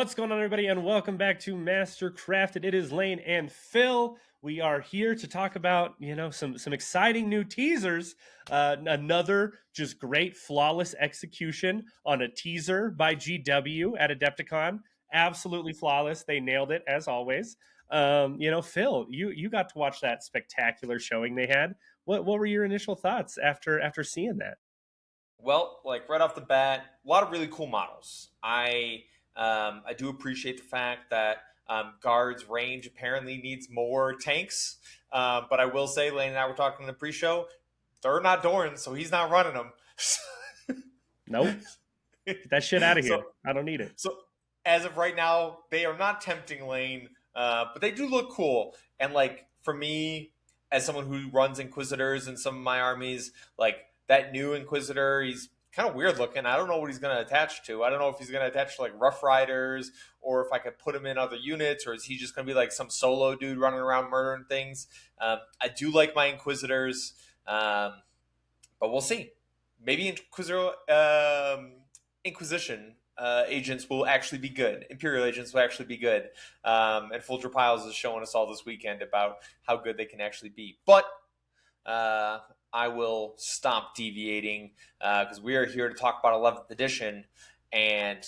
What's going on, everybody, and welcome back to Master Crafted. It is Lane and Phil. We are here to talk about, some exciting new teasers. Another just great, flawless execution on a teaser by GW at Adepticon. Absolutely flawless. They nailed it as always. Phil, you got to watch that spectacular showing they had. What were your initial thoughts after seeing that? Well, like right off the bat, a lot of really cool models. I do appreciate the fact that guards range apparently needs more tanks. But I will say, Lane and I were talking in the pre-show. They're not Doran, so he's not running them. Nope. Get that shit out of here. so, I don't need it. so as of right now, they are not tempting Lane, but they do look cool. And like for me, as someone who runs Inquisitors in some of my armies, like that new Inquisitor, he's kind of weird looking. I don't know what he's going to attach to. I don't know if he's going to attach to like Rough Riders or if I could put him in other units, or is he just going to be like some solo dude running around murdering things? I do like my Inquisitors, but we'll see. Maybe Inquisition agents will actually be good. Imperial agents will actually be good. And Folger Piles is showing us all this weekend about how good they can actually be. But I will stop deviating because we are here to talk about 11th edition and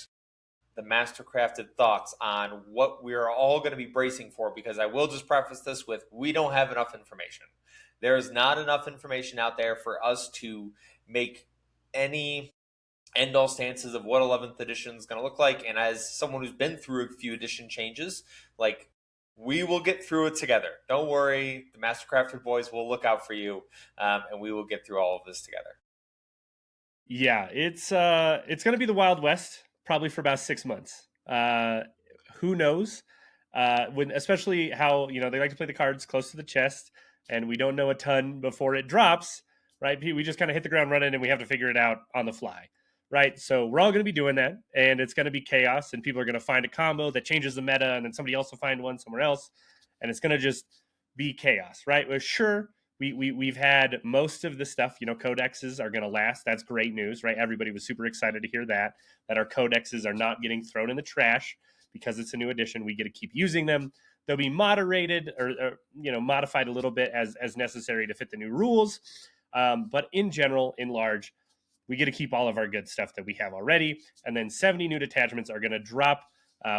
the Mastercrafted thoughts on what we are all going to be bracing for, because I will just preface this with, we don't have enough information. There is not enough information out there for us to make any end-all stances of what 11th edition is going to look like. And as someone who's been through a few edition changes, like, we will get through it together. Don't worry. The Mastercrafted boys will look out for you, and we will get through all of this together. Yeah, it's going to be the Wild West probably for about 6 months. Who knows? Especially how they like to play the cards close to the chest, and we don't know a ton before it drops, right? We just kind of hit the ground running, and we have to figure it out on the fly, right? So we're all going to be doing that, and it's going to be chaos, and people are going to find a combo that changes the meta, and then somebody else will find one somewhere else, and it's going to just be chaos, right? Well, sure. We've had most of the stuff, codexes are going to last. That's great news, right? Everybody was super excited to hear that our codexes are not getting thrown in the trash because it's a new edition. We get to keep using them. They'll be moderated or modified a little bit as necessary to fit the new rules. But in general, in large, we get to keep all of our good stuff that we have already. And then 70 new detachments are going to drop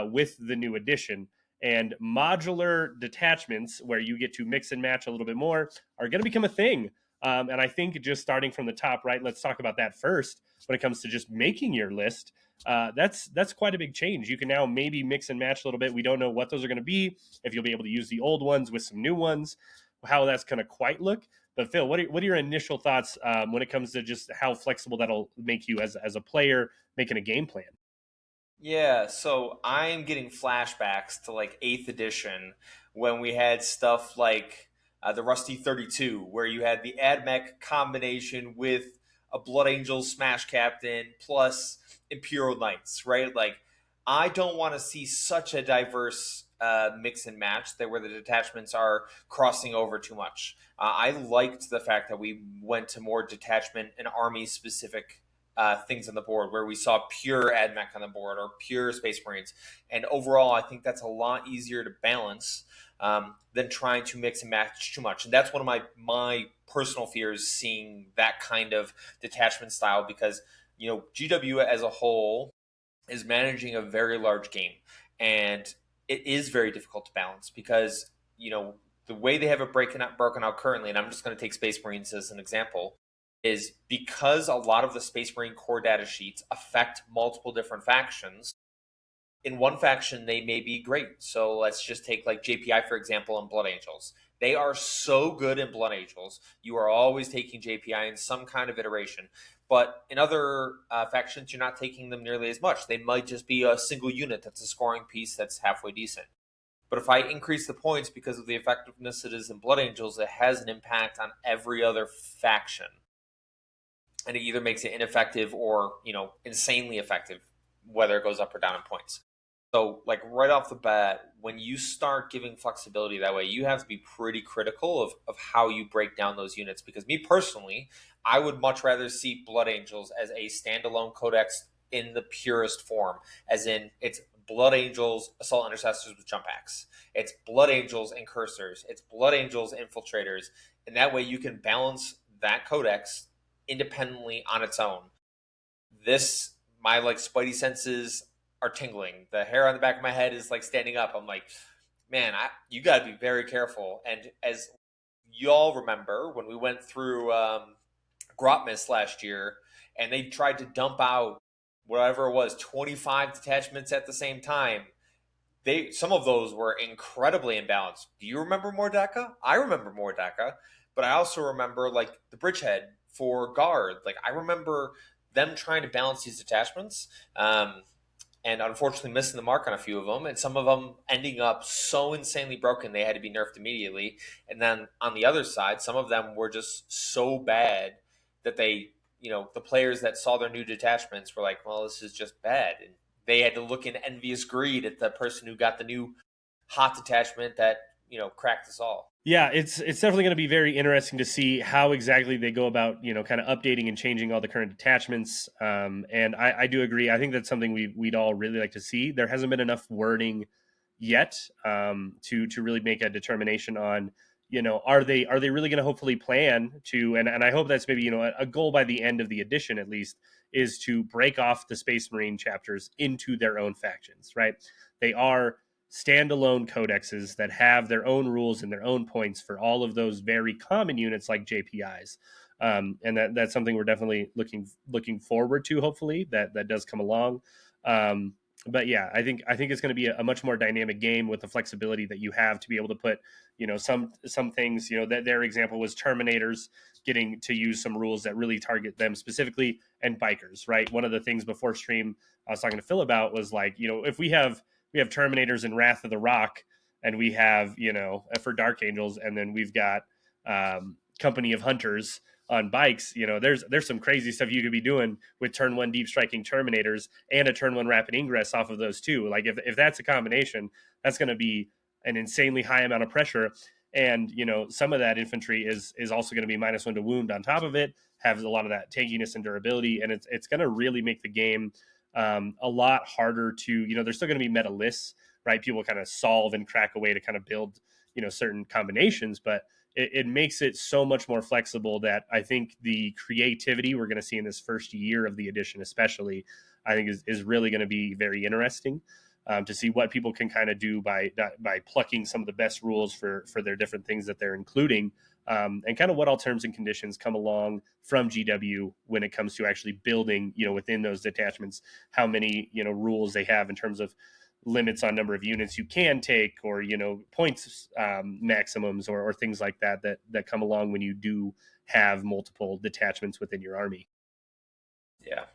with the new edition. And modular detachments, where you get to mix and match a little bit more, are going to become a thing. And I think just starting from the top, right, let's talk about that first. When it comes to just making your list, that's quite a big change. You can now maybe mix and match a little bit. We don't know what those are going to be, if you'll be able to use the old ones with some new ones, how that's going to quite look. But Phil, what are your initial thoughts when it comes to just how flexible that'll make you as a player making a game plan? Yeah, so I'm getting flashbacks to like 8th edition when we had stuff like the Rusty 32, where you had the AdMech combination with a Blood Angel Smash Captain plus Imperial Knights, right? Like, I don't want to see such a diverse mix and match that where the detachments are crossing over too much. I liked the fact that we went to more detachment and army specific things on the board, where we saw pure AdMech on the board or pure Space Marines. And overall, I think that's a lot easier to balance than trying to mix and match too much. And that's one of my personal fears, seeing that kind of detachment style, because GW as a whole is managing a very large game, and it is very difficult to balance because the way they have it broken out currently, and I'm just going to take Space Marines as an example, is because a lot of the Space Marine core data sheets affect multiple different factions. In one faction, they may be great. So let's just take like JPI, for example, and Blood Angels. They are so good in Blood Angels. You are always taking JPI in some kind of iteration. But in other factions, you're not taking them nearly as much. They might just be a single unit that's a scoring piece that's halfway decent. But if I increase the points because of the effectiveness it is in Blood Angels, it has an impact on every other faction. And it either makes it ineffective or, insanely effective, whether it goes up or down in points. So, like, right off the bat, when you start giving flexibility that way, you have to be pretty critical of how you break down those units. Because me personally, I would much rather see Blood Angels as a standalone codex in the purest form, as in it's Blood Angels, Assault Intercessors with jump packs. It's Blood Angels and Cursors. It's Blood Angels Infiltrators. And that way you can balance that codex independently on its own. This, my like spidey senses are tingling. The hair on the back of my head is like standing up. I'm like, man, you got to be very careful. And as y'all remember, when we went through Grotmas last year, and they tried to dump out whatever it was, 25 detachments at the same time. Some of those were incredibly imbalanced. Do you remember Mordecai? I remember Mordecai, but I also remember like the Bridgehead for Guard. Like I remember them trying to balance these detachments. And unfortunately missing the mark on a few of them, and some of them ending up so insanely broken they had to be nerfed immediately. And then on the other side, some of them were just so bad that the players that saw their new detachments were like, well, this is just bad. And they had to look in envious greed at the person who got the new hot detachment that, cracked us all. Yeah, it's definitely going to be very interesting to see how exactly they go about, kind of updating and changing all the current attachments. And I do agree. I think that's something we'd all really like to see. There hasn't been enough wording yet to really make a determination on, are they really going to hopefully plan to, and I hope that's maybe, a goal by the end of the edition at least, is to break off the Space Marine chapters into their own factions, right? They are standalone codexes that have their own rules and their own points for all of those very common units like JPIs. And that's something we're definitely looking forward to. Hopefully that does come along. But yeah, I think it's going to be a much more dynamic game with the flexibility that you have to be able to put, some things, that their example was Terminators getting to use some rules that really target them specifically, and bikers, right? One of the things before stream I was talking to Phil about was like, if we have Terminators in Wrath of the Rock, and we have, for Dark Angels, and then we've got Company of Hunters on bikes. There's some crazy stuff you could be doing with turn one deep striking Terminators and a turn one rapid ingress off of those two. Like if that's a combination, that's going to be an insanely high amount of pressure. And some of that infantry is also going to be -1 to wound on top of it, has a lot of that tankiness and durability, and it's going to really make the game a lot harder to, there's still going to be meta lists, right? People kind of solve and crack a way to kind of build, certain combinations, but it makes it so much more flexible that I think the creativity we're going to see in this first year of the edition, especially, I think is really going to be very interesting to see what people can kind of do by plucking some of the best rules for their different things that they're including, and kind of what all terms and conditions come along from GW when it comes to actually building, within those detachments, how many, rules they have in terms of limits on number of units you can take, or, points maximums, or things like that come along when you do have multiple detachments within your army. Yeah.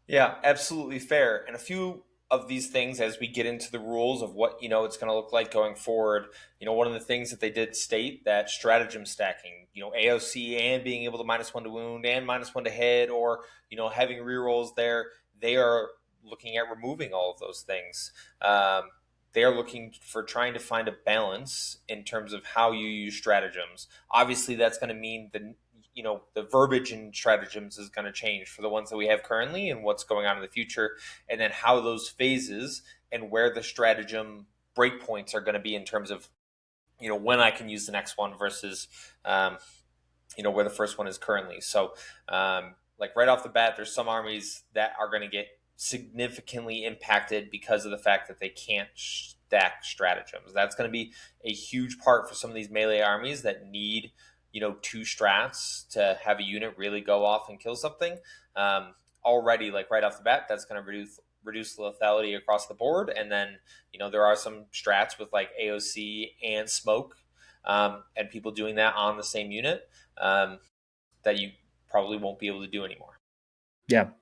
Yeah, absolutely fair. And a few of these things, as we get into the rules of what it's going to look like going forward, one of the things that they did state, that stratagem stacking, AOC and being able to -1 to wound and -1 to hit, or having rerolls there, they are looking at removing all of those things. They are looking for trying to find a balance in terms of how you use stratagems. Obviously, that's going to mean the verbiage in stratagems is going to change for the ones that we have currently and what's going on in the future, and then how those phases and where the stratagem breakpoints are going to be in terms of when I can use the next one versus where the first one is currently. So like right off the bat, there's some armies that are going to get significantly impacted because of the fact that they can't stack stratagems. That's going to be a huge part for some of these melee armies that need two strats to have a unit really go off and kill something. Already, like right off the bat, that's going to reduce lethality across the board. And then there are some strats with like AOC and smoke, and people doing that on the same unit, that you probably won't be able to do anymore. Yeah.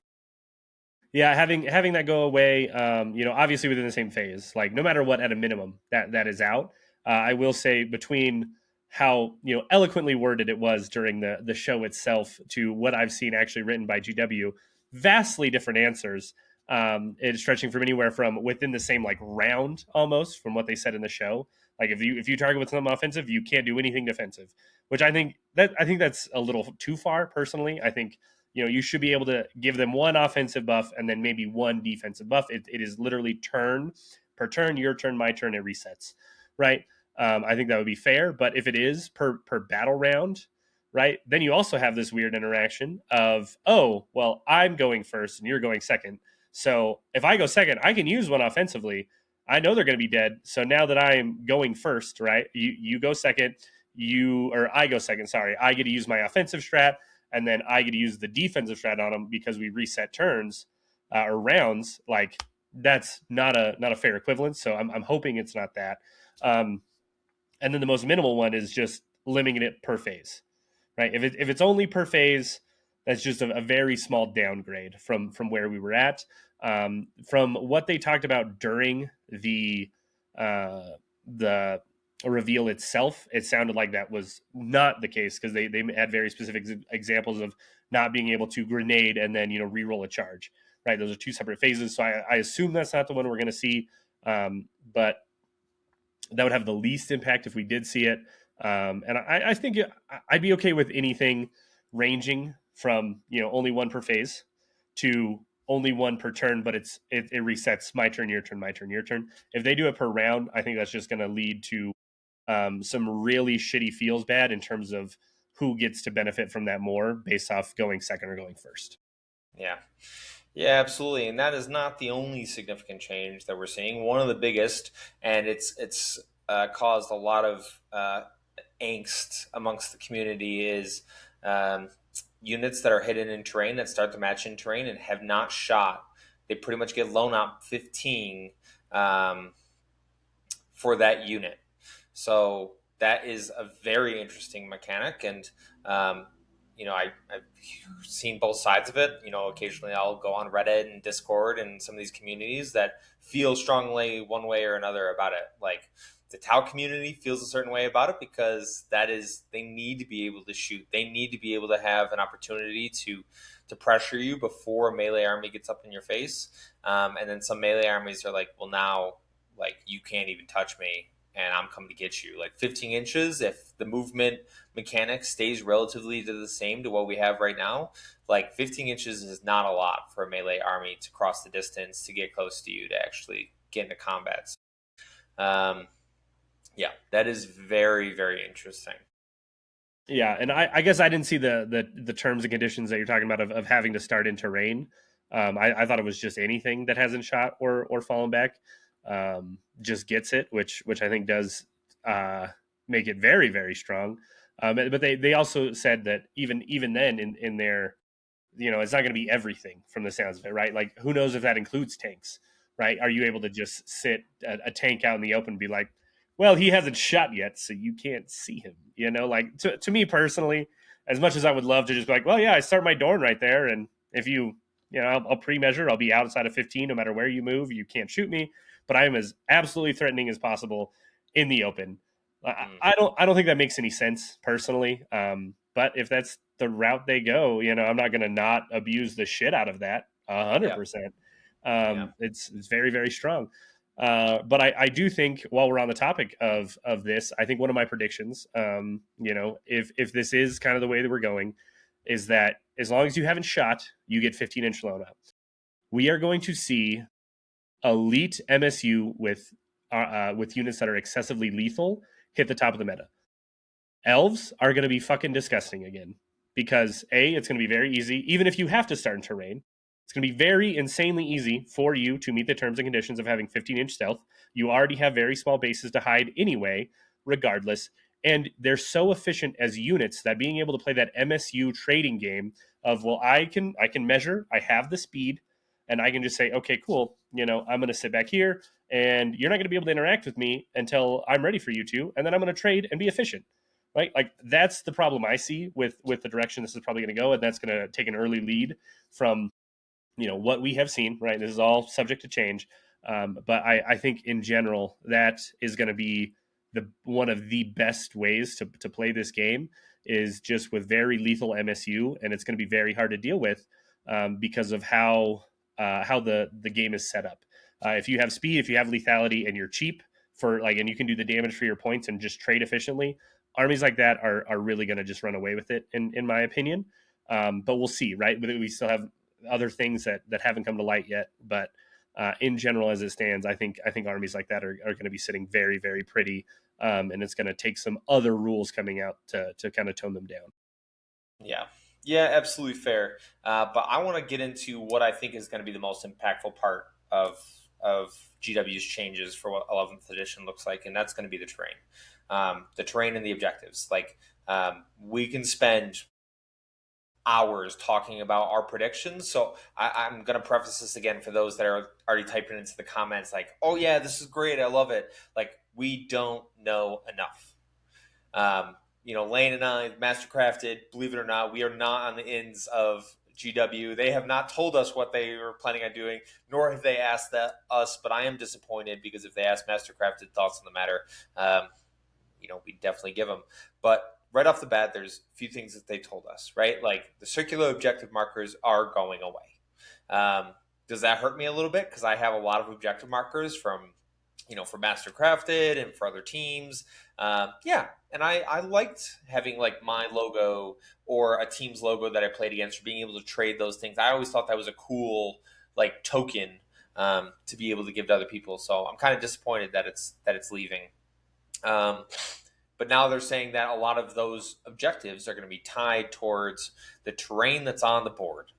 Yeah, having that go away, obviously within the same phase, like no matter what, at a minimum, that is out. I will say, between how eloquently worded it was during the show itself to what I've seen actually written by GW, vastly different answers. It's stretching from anywhere from within the same like round almost from what they said in the show. Like if you target with something offensive, you can't do anything defensive, which I think that's a little too far personally. I think you should be able to give them one offensive buff and then maybe one defensive buff. It is literally turn per turn, your turn, my turn, it resets, right? I think that would be fair. But if it is per battle round, right, then you also have this weird interaction of, oh, well, I'm going first and you're going second. So if I go second, I can use one offensively. I know they're going to be dead. So now that I'm going first, right, you go second, I go second. Sorry, I get to use my offensive strat, and then I get to use the defensive strat on them because we reset turns or rounds. Like that's not a fair equivalence. So I'm hoping it's not that. Um, and then the most minimal one is just limiting it per phase, right? If it's only per phase, that's just a very small downgrade from where we were at. From what they talked about during the reveal itself, it sounded like that was not the case because they had very specific examples of not being able to grenade and then re-roll a charge. Right, those are two separate phases. So I assume that's not the one we're going to see, but that would have the least impact if we did see it. And I think I'd be okay with anything ranging from only one per phase to only one per turn, but it resets my turn, your turn, my turn, your turn. If they do it per round, I think that's just going to lead to some really shitty feels bad in terms of who gets to benefit from that more based off going second or going first. Yeah. Yeah, absolutely. And that is not the only significant change that we're seeing. One of the biggest, and it's caused a lot of angst amongst the community, is units that are hidden in terrain that start to match in terrain and have not shot. They pretty much get loan out 15 for that unit. So that is a very interesting mechanic, and I've seen both sides of it. Occasionally I'll go on Reddit and Discord and some of these communities that feel strongly one way or another about it. Like the Tau community feels a certain way about it because they need to be able to shoot. They need to be able to have an opportunity to pressure you before a melee army gets up in your face. And then some melee armies are like, well, now like you can't even touch me and I'm coming to get you. Like 15 inches, if the movement mechanic stays relatively to the same to what we have right now, like 15 inches is not a lot for a melee army to cross the distance to get close to you to actually get into combat. Yeah, that is very, very interesting. Yeah, and I guess I didn't see the terms and conditions that you're talking about of having to start in terrain. I thought it was just anything that hasn't shot or fallen back just gets it, which I think does make it very, very strong. But they also said that even then in their it's not going to be everything from the sounds of it, right? Like who knows if that includes tanks, right? Are you able to just sit a tank out in the open and be like, well, he hasn't shot yet, so you can't see him, like to me personally, as much as I would love to just be like, well, yeah, I start my Dorn right there. And if I'll pre-measure, I'll be outside of 15, no matter where you move, you can't shoot me, but I am as absolutely threatening as possible in the open. I don't think that makes any sense personally. But if that's the route they go, I'm not going to not abuse the shit out of that 100%. Yeah. It's very, very strong. But I do think while we're on the topic of this, I think one of my predictions, if this is kind of the way that we're going, is that as long as you haven't shot, you get 15-inch loan out. We are going to see elite MSU with units that are excessively lethal hit the top of the meta. Elves are going to be fucking disgusting again because it's going to be very easy, even if you have to start in terrain. It's going to be very insanely easy for you to meet the terms and conditions of having 15-inch stealth. You already have very small bases to hide anyway, regardless. And they're so efficient as units that being able to play that MSU trading game of, well, I can measure, I have the speed, and I can just say, okay, cool, I'm going to sit back here, and you're not going to be able to interact with me until I'm ready for you to, and then I'm going to trade and be efficient. Right, like that's the problem I see with the direction this is probably going to go, and that's going to take an early lead from what we have seen. Right, this is all subject to change, but I think in general that is going to be one of the best ways to play this game is just with very lethal MSU, and it's going to be very hard to deal with because of how the game is set up. If you have speed, if you have lethality, and you're cheap and you can do the damage for your points and just trade efficiently, armies like that are really going to just run away with it, in my opinion. But we'll see, right? We still have other things that haven't come to light yet. But in general, as it stands, I think armies like that are going to be sitting very, very pretty. And it's going to take some other rules coming out to kind of tone them down. Yeah. Yeah, absolutely fair. But I want to get into what I think is going to be the most impactful part of GW's changes for what 11th edition looks like, and that's going to be the terrain and the objectives. Like we can spend hours talking about our predictions. So I'm going to preface this again for those that are already typing into the comments, like, "Oh yeah, this is great, I love it." Like we don't know enough. Lane and I, Mastercrafted, believe it or not, we are not on the ends of GW. They have not told us what they were planning on doing, nor have they asked us. But I am disappointed because if they asked Mastercrafted thoughts on the matter, we definitely give them. But right off the bat, there's a few things that they told us, right? Like the circular objective markers are going away. Does that hurt me a little bit? Because I have a lot of objective markers for Mastercrafted and for other teams. Yeah, and I liked having like my logo or a team's logo that I played against, or being able to trade those things. I always thought that was a cool like token to be able to give to other people. So I'm kind of disappointed that it's leaving. Um, but now they're saying that a lot of those objectives are going to be tied towards the terrain that's on the board,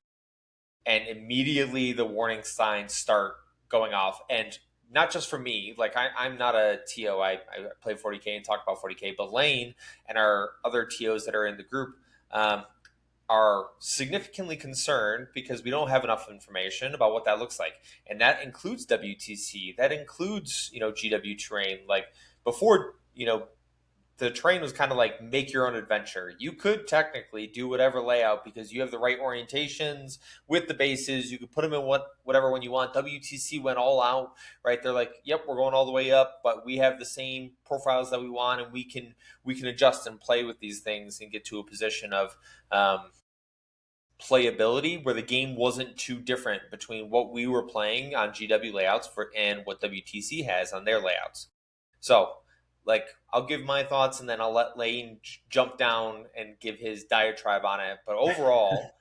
and immediately the warning signs start going off. And not just for me, like I'm not a TO. I play 40K and talk about 40K, but Lane and our other TOs that are in the group are significantly concerned because we don't have enough information about what that looks like, and that includes WTC, that includes GW terrain. Like before, the terrain was kind of like make your own adventure. You could technically do whatever layout because you have the right orientations with the bases. You could put them in whatever one you want. WTC went all out, right? They're like, "Yep, we're going all the way up, but we have the same profiles that we want, and we can adjust and play with these things and get to a position of playability where the game wasn't too different between what we were playing on GW layouts and what WTC has on their layouts." So, like, I'll give my thoughts and then I'll let Lane jump down and give his diatribe on it. But overall,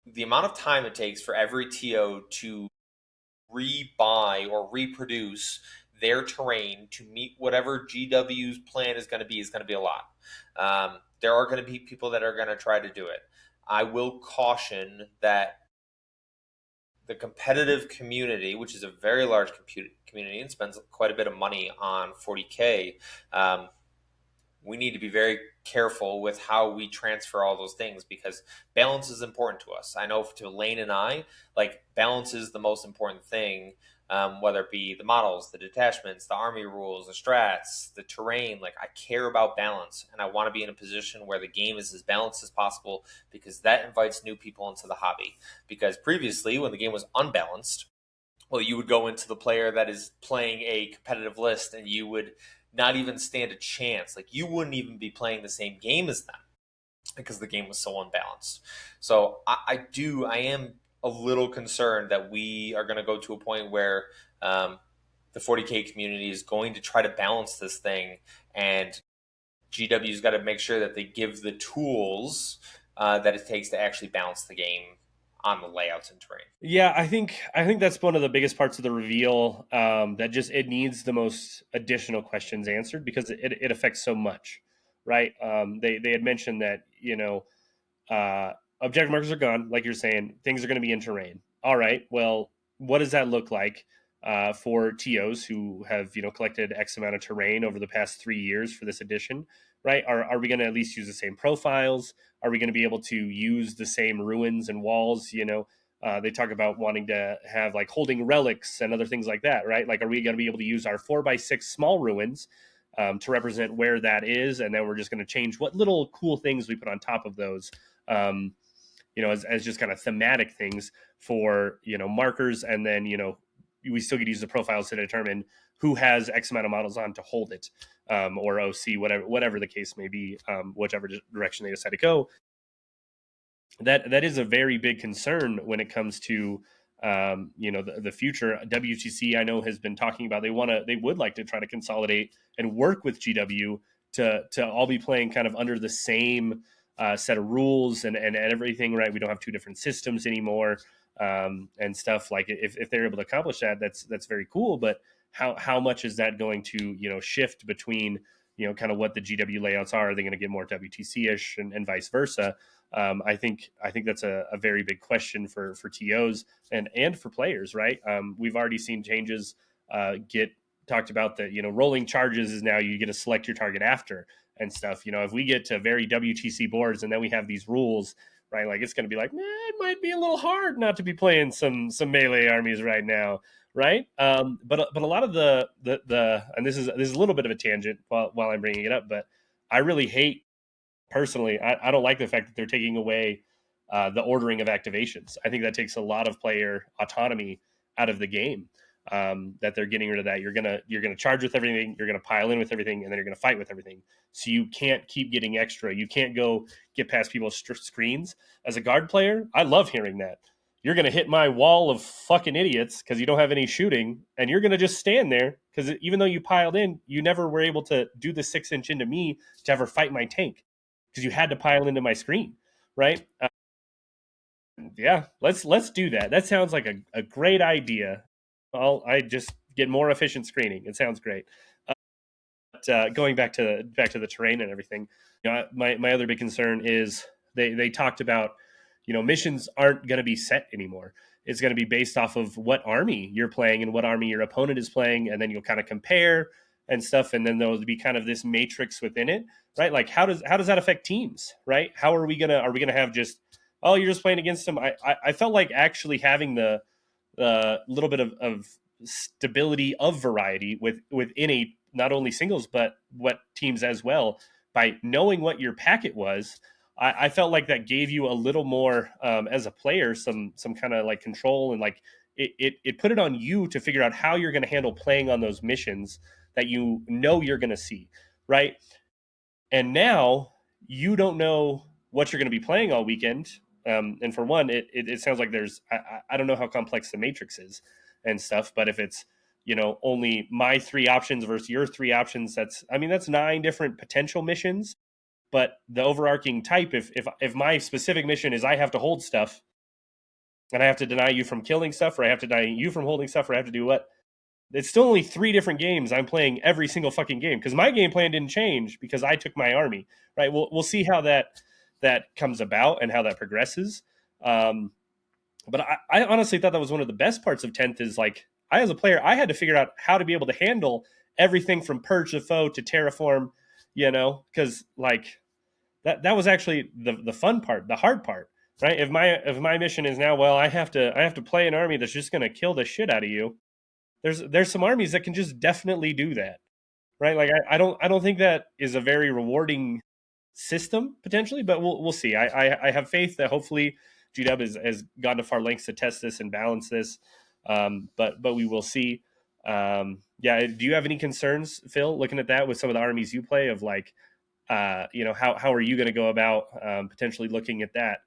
the amount of time it takes for every TO to rebuy or reproduce their terrain to meet whatever GW's plan is going to be a lot. There are going to be people that are going to try to do it. I will caution that the competitive community, which is a very large community and spends quite a bit of money on 40K, we need to be very careful with how we transfer all those things because balance is important to us. I know to Lane and I, like balance is the most important thing, whether it be the models, the detachments, the army rules, the strats, the terrain. Like I care about balance and I want to be in a position where the game is as balanced as possible because that invites new people into the hobby. Because previously, when the game was unbalanced, well, you would go into the player that is playing a competitive list and you would not even stand a chance. Like you wouldn't even be playing the same game as them because the game was so unbalanced. So I am a little concerned that we are going to go to a point where the 40K community is going to try to balance this thing, and GW's got to make sure that they give the tools that it takes to actually balance the game on the layouts and terrain. Yeah, I think that's one of the biggest parts of the reveal, that just it needs the most additional questions answered because it affects so much, right? They had mentioned that objective markers are gone, like you're saying. Things are going to be in terrain. All right, well, what does that look like for TOs who have collected X amount of terrain over the past 3 years for this edition? Right? Are we going to at least use the same profiles? Are we going to be able to use the same ruins and walls? They talk about wanting to have like holding relics and other things like that, right? Like, are we going to be able to use our 4x6 small ruins to represent where that is, and then we're just going to change what little cool things we put on top of those, um, as just kind of thematic things for markers, and then we still get to use the profiles to determine who has X amount of models on to hold it, or OC, whatever the case may be, whichever direction they decide to go. That is a very big concern when it comes to the future. WTC, I know, has been talking about they would like to try to consolidate and work with GW to all be playing kind of under the same set of rules and everything, right? We don't have two different systems anymore, and stuff. Like if they're able to accomplish that, that's very cool. But how much is that going to shift between kind of what the GW layouts are? Are they going to get more WTC ish and vice versa? I think that's a very big question for TOs and for players, right? We've already seen changes get talked about that. Rolling charges is now you get to select your target after and stuff. If we get to very WTC boards and then we have these rules, right? Like it's going to be like, it might be a little hard not to be playing some melee armies right now, right? But a lot of the and this is a little bit of a tangent while I'm bringing it up, but I really hate personally. I don't like the fact that they're taking away the ordering of activations. I think that takes a lot of player autonomy out of the game. That they're getting rid of that. You're gonna charge with everything. You're gonna pile in with everything, and then you're gonna fight with everything. So you can't keep getting extra. You can't go get past people's screens. As a guard player, I love hearing that. You're gonna hit my wall of fucking idiots because you don't have any shooting, and you're gonna just stand there because even though you piled in, you never were able to do the 6 inch into me to ever fight my tank because you had to pile into my screen, right? Yeah, let's do that. That sounds like a great idea. I just get more efficient screening. It sounds great. But going back to the terrain and everything, my other big concern is they talked about missions aren't going to be set anymore. It's going to be based off of what army you're playing and what army your opponent is playing, and then you'll kind of compare and stuff, and then there'll be kind of this matrix within it, right? Like how does that affect teams, right? How are we gonna have just, oh, you're just playing against them? I felt like actually having the little bit of stability of variety within a not only singles but what teams as well, by knowing what your packet was. I felt like that gave you a little more as a player, some kind of like control, and like it put it on you to figure out how you're going to handle playing on those missions that you're going to see, right? And now you don't know what you're going to be playing all weekend. And for one, it sounds like I don't know how complex the matrix is and stuff, but if it's only my three options versus your three options, that's 9 different potential missions. But the overarching type, if my specific mission is I have to hold stuff and I have to deny you from killing stuff, or I have to deny you from holding stuff, or I have to do what, it's still only 3 different games I'm playing every single fucking game because my game plan didn't change because I took my army, right? We'll see how that comes about and how that progresses. But I honestly thought that was one of the best parts of 10th is like I, as a player, I had to figure out how to be able to handle everything from purge the foe to terraform, because like that was actually the fun part, the hard part, right? If my mission is now, well, I have to play an army that's just going to kill the shit out of you. There's some armies that can just definitely do that, right? Like I don't think that is a very rewarding system potentially, but we'll see. I have faith that hopefully GW has gone to far lengths to test this and balance this, but we will see. Yeah, do you have any concerns, Phil, looking at that with some of the armies you play of like, how are you going to go about potentially looking at that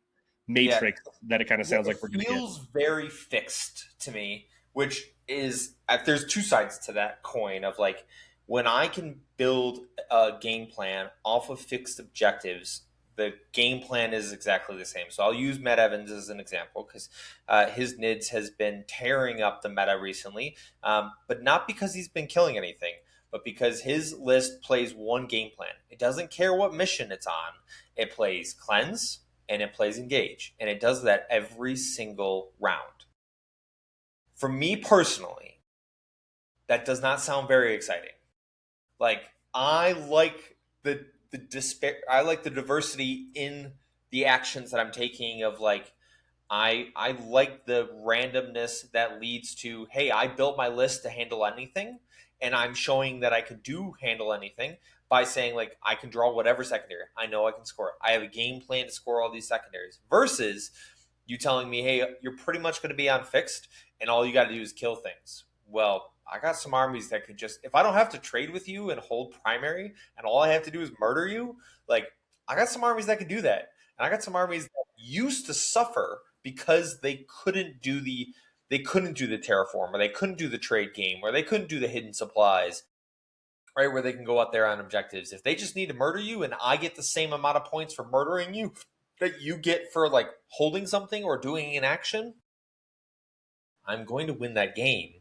Yeah, matrix that it kind of yeah, sounds it like we're going to get? feels very fixed to me, which is there's two sides to that coin of like when I can build a game plan off of fixed objectives, the game plan is exactly the same. So I'll use Matt Evans as an example because his NIDS has been tearing up the meta recently, but not because he's been killing anything, but because his list plays one game plan. It doesn't care what mission it's on. It plays cleanse and it plays engage, and it does that every single round. For me personally, that does not sound very exciting. Like I like the despair. I like the diversity in the actions that I'm taking. Of like I like the randomness that leads to, hey, I built my list to handle anything, and I'm showing that I could do handle anything by saying like I can draw whatever secondary. I know I can score. I have a game plan to score all these secondaries. Versus you telling me, hey, you're pretty much going to be on fixed, and all you got to do is kill things. Well, I got some armies that could just, if I don't have to trade with you and hold primary, and all I have to do is murder you, like I got some armies that could do that. And I got some armies that used to suffer because they couldn't do the terraform, or they couldn't do the trade game, or they couldn't do the hidden supplies, right? Where they can go out there on objectives. If they just need to murder you and I get the same amount of points for murdering you that you get for like holding something or doing an action, I'm going to win that game,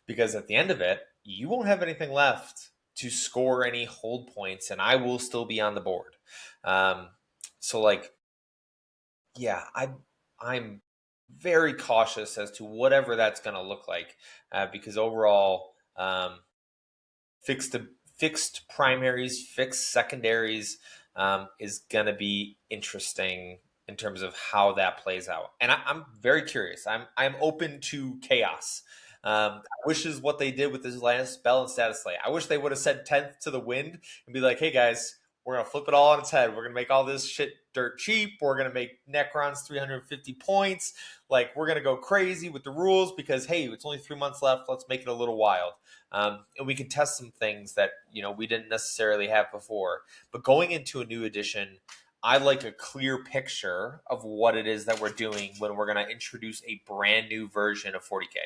because at the end of it, you won't have anything left to score any hold points, and I will still be on the board. Um, so like, yeah, I'm very cautious as to whatever that's going to look like, because overall, fixed fixed primaries, fixed secondaries is going to be interesting in terms of how that plays out. And I'm very curious. I'm open to chaos. I wish is what they did with this last spell and status slate. I wish they would have said 10th to the wind and be like, hey guys, we're going to flip it all on its head. We're going to make all this shit dirt cheap. We're going to make Necrons 350 points. Like, we're going to go crazy with the rules because, hey, it's only 3 months left. Let's make it a little wild. And we can test some things that, we didn't necessarily have before. But going into a new edition, I like a clear picture of what it is that we're doing when we're going to introduce a brand new version of 40K.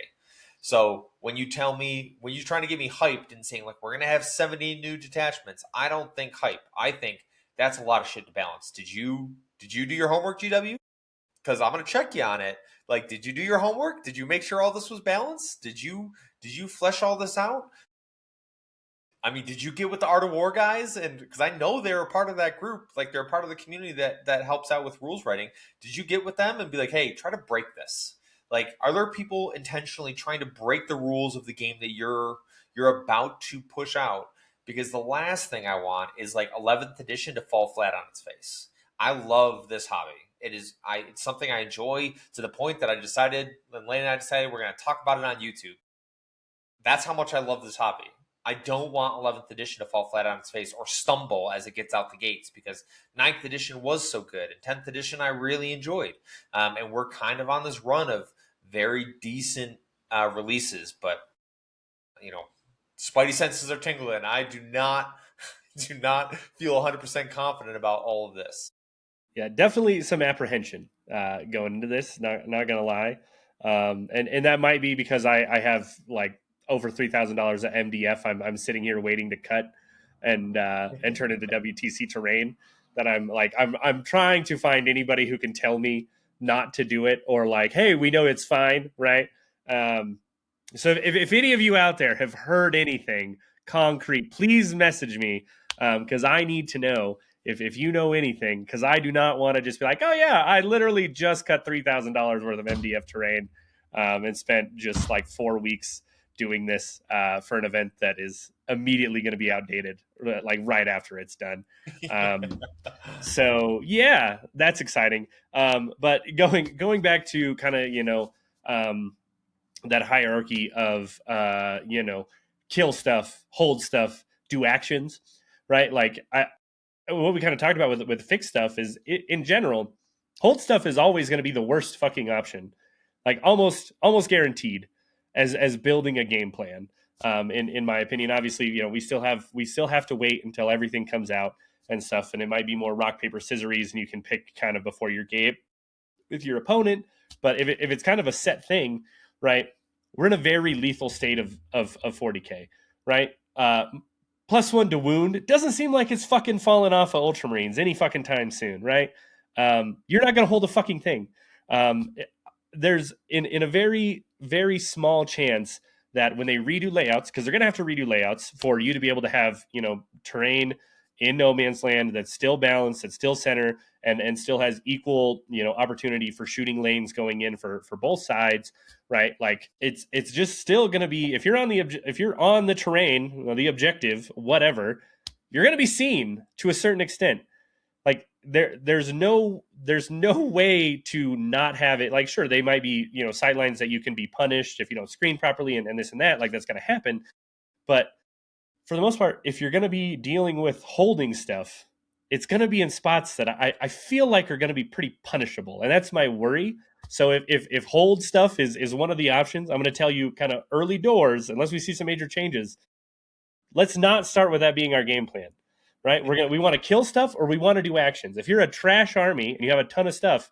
So when you're trying to get me hyped and saying, like, we're going to have 70 new detachments, I don't think hype. I think that's a lot of shit to balance. Did you do your homework, GW? Because I'm going to check you on it. Like, did you do your homework? Did you make sure all this was balanced? Did you flesh all this out? I mean, did you get with the Art of War guys? And because I know they're a part of that group, like they're a part of the community that helps out with rules writing. Did you get with them and be like, hey, try to break this? Like, are there people intentionally trying to break the rules of the game that you're about to push out? Because the last thing I want is like 11th edition to fall flat on its face. I love this hobby. It's something I enjoy to the point that when Lane and I decided we're going to talk about it on YouTube. That's how much I love this hobby. I don't want 11th edition to fall flat on its face or stumble as it gets out the gates, because 9th edition was so good and 10th edition I really enjoyed. And we're kind of on this run of very decent releases, but spidey senses are tingling. I do not feel 100% confident about all of this. Yeah, definitely some apprehension going into this. Not gonna lie, and that might be because I have like over $3,000 at MDF. I'm sitting here waiting to cut and turn into WTC terrain. That I'm trying to find anybody who can tell me not to do it, or like, hey, we know it's fine, right? So if any of you out there have heard anything concrete, please message me, because I need to know if you know anything, because I do not want to just be like, oh yeah, I literally just cut $3,000 worth of MDF terrain, and spent just like 4 weeks doing this for an event that is immediately going to be outdated, like right after it's done. So yeah, that's exciting. But going back to kind of that hierarchy of kill stuff, hold stuff, do actions, right? Like what we kind of talked about with fixed stuff is, in general, hold stuff is always going to be the worst fucking option, like almost guaranteed, as building a game plan. In my opinion, obviously, we still have to wait until everything comes out and stuff, and it might be more rock paper scissories, and you can pick kind of before your game with your opponent. But if it's kind of a set thing, right? We're in a very lethal state of 40K, right? +1 to wound. It doesn't seem like it's fucking falling off of Ultramarines any fucking time soon, right? You're not going to hold a fucking thing. There's in a very, very small chance that when they redo layouts, because they're going to have to redo layouts for you to be able to have, terrain in no man's land that's still balanced, that's still center, and still has equal, opportunity for shooting lanes going in for both sides, right? Like it's just still going to be, if you're on the terrain, the objective, whatever, you're going to be seen to a certain extent. Like there's no way to not have it. Like, sure, they might be, sidelines that you can be punished if you don't screen properly and this and that, like that's going to happen. But for the most part, if you're going to be dealing with holding stuff, it's going to be in spots that I feel like are going to be pretty punishable. And that's my worry. So if hold stuff is one of the options, I'm going to tell you kind of early doors, unless we see some major changes, let's not start with that being our game plan, right? We want to kill stuff, or we want to do actions. If you're a trash army and you have a ton of stuff,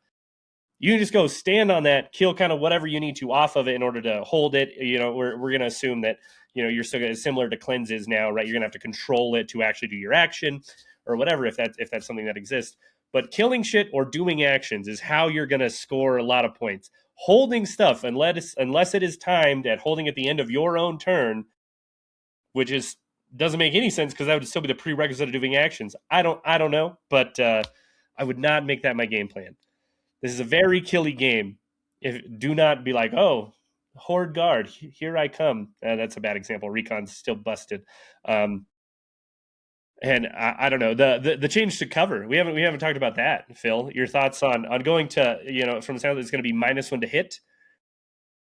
you can just go stand on that, kill kind of whatever you need to off of it in order to hold it. We're going to assume that, you're still gonna, similar to cleanses now, right? You're gonna have to control it to actually do your action or whatever, if that's something that exists. But killing shit or doing actions is how you're gonna score a lot of points. Holding stuff, unless it is timed at holding at the end of your own turn, which is doesn't make any sense because that would still be the prerequisite of doing actions. I don't know, but I would not make that my game plan. This is a very killy game. If do not be like, oh, horde guard, here I come. That's a bad example. Recon's still busted. And I don't know the change to cover. We haven't talked about that, Phil. Your thoughts on going to, from the sound it's going to be -1 to hit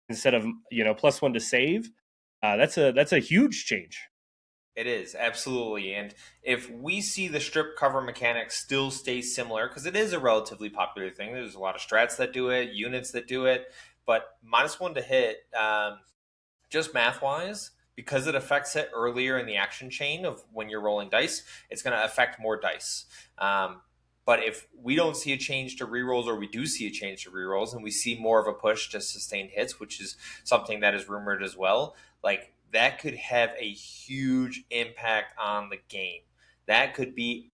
instead of +1 to save. That's a huge change. It is, absolutely. And if we see the strip cover mechanic still stay similar, because it is a relatively popular thing, there's a lot of strats that do it, units that do it, but -1 to hit, just math wise, because it affects it earlier in the action chain of when you're rolling dice, it's going to affect more dice. But if we don't see a change to rerolls, or we do see a change to rerolls, and we see more of a push to sustained hits, which is something that is rumored as well, like that could have a huge impact on the game. That could be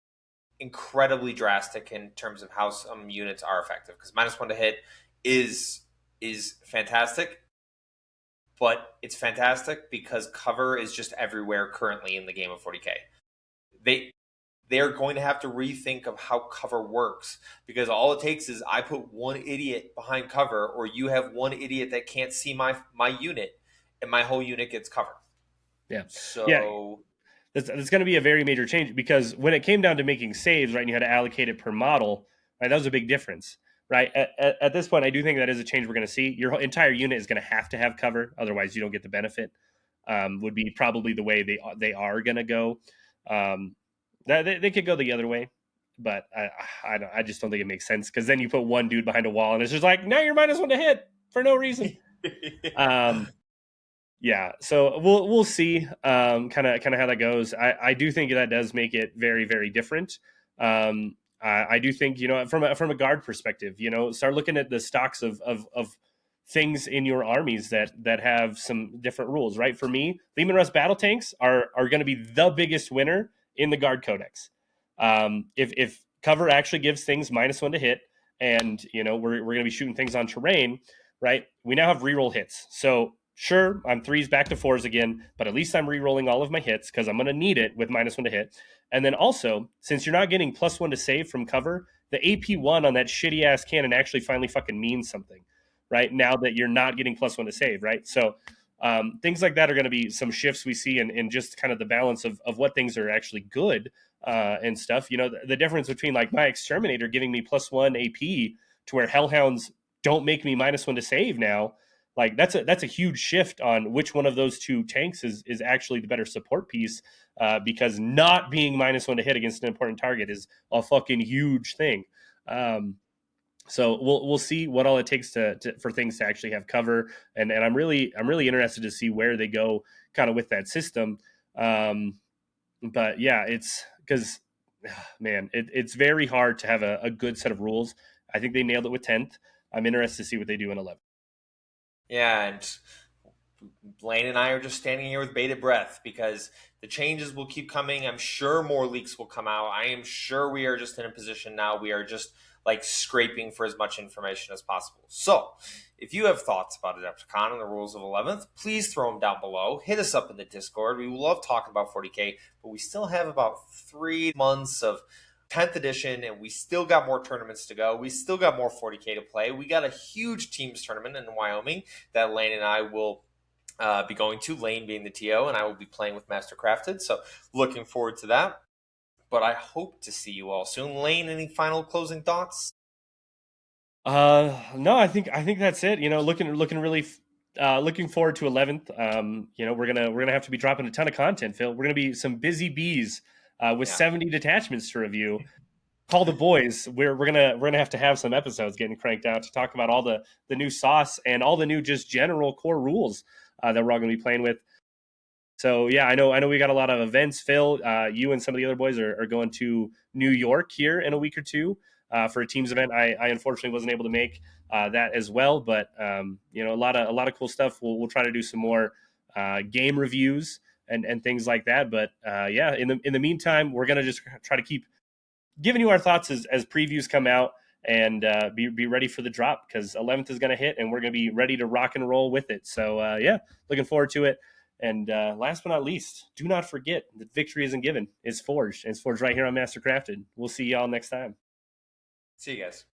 incredibly drastic in terms of how some units are effective. Because -1 to hit is fantastic, but it's fantastic because cover is just everywhere currently in the game of 40K. They they're going to have to rethink of how cover works, because all it takes is I put one idiot behind cover, or you have one idiot that can't see my unit, and my whole unit gets covered. Yeah, yeah. So That's going to be a very major change because when it came down to making saves, right, and you had to allocate it per model, right, that was a big difference, right? At this point, I do think that is a change we're going to see. Your entire unit is going to have cover, otherwise you don't get the benefit. Would be probably the way they are going to go. They could go the other way, but I just don't think it makes sense because then you put one dude behind a wall and it's just like now you're -1 to hit for no reason. Yeah, so we'll see kind of how that goes. I do think that does make it very very different. I do think from a guard perspective, start looking at the stocks of things in your armies that have some different rules. Right, for me, Leman Russ battle tanks are going to be the biggest winner in the guard codex. If cover actually gives things -1 to hit, and we're going to be shooting things on terrain, right? We now have reroll hits, so sure, I'm 3s back to 4s again, but at least I'm re-rolling all of my hits because I'm going to need it with -1 to hit. And then also, since you're not getting +1 to save from cover, the AP1 on that shitty ass cannon actually finally fucking means something, right? Now that you're not getting +1 to save, right? So things like that are going to be some shifts we see in just kind of the balance of what things are actually good and stuff. The difference between like my Exterminator giving me +1 AP to where Hellhounds don't make me -1 to save now, like that's a huge shift on which one of those two tanks is actually the better support piece, because not being -1 to hit against an important target is a fucking huge thing. So we'll see what all it takes for things to actually have cover, and I'm really interested to see where they go kind of with that system. But yeah, it's because man, it's very hard to have a good set of rules. I think they nailed it with 10th. I'm interested to see what they do in 11th. yeah, and Blaine and I are just standing here with bated breath because the changes will keep coming. I'm sure more leaks will come out. I am sure we are just in a position now. We are just like scraping for as much information as possible. So, if you have thoughts about Adepticon and the rules of 11th, please throw them down below. Hit us up in the Discord. We love talking about 40K, but we still have about 3 months of 10th edition, and we still got more tournaments to go. We still got more 40K to play. We got a huge teams tournament in Wyoming that Lane and I will be going to, Lane being the TO, and I will be playing with Mastercrafted. So looking forward to that. But I hope to see you all soon. Lane, any final closing thoughts? No, I think that's it. Looking really looking forward to 11th. We're gonna have to be dropping a ton of content, Phil. We're gonna be some busy bees with Yeah. 70 detachments to review. Call the boys. We're gonna have some episodes getting cranked out to talk about all the new sauce and all the new just general core rules that we're all gonna be playing with. So yeah, I know we got a lot of events. Phil, you and some of the other boys are going to New York here in a week or two for a teams event. I unfortunately wasn't able to make that as well, but a lot of cool stuff. We'll try to do some more game reviews and things like that. But yeah, in the meantime, we're gonna just try to keep giving you our thoughts as previews come out, and be ready for the drop, because 11th is going to hit and we're going to be ready to rock and roll with it. So yeah, looking forward to it. And last but not least, do not forget that victory isn't given, it's forged, and it's forged right here on Mastercrafted. We'll see y'all next time. See you guys.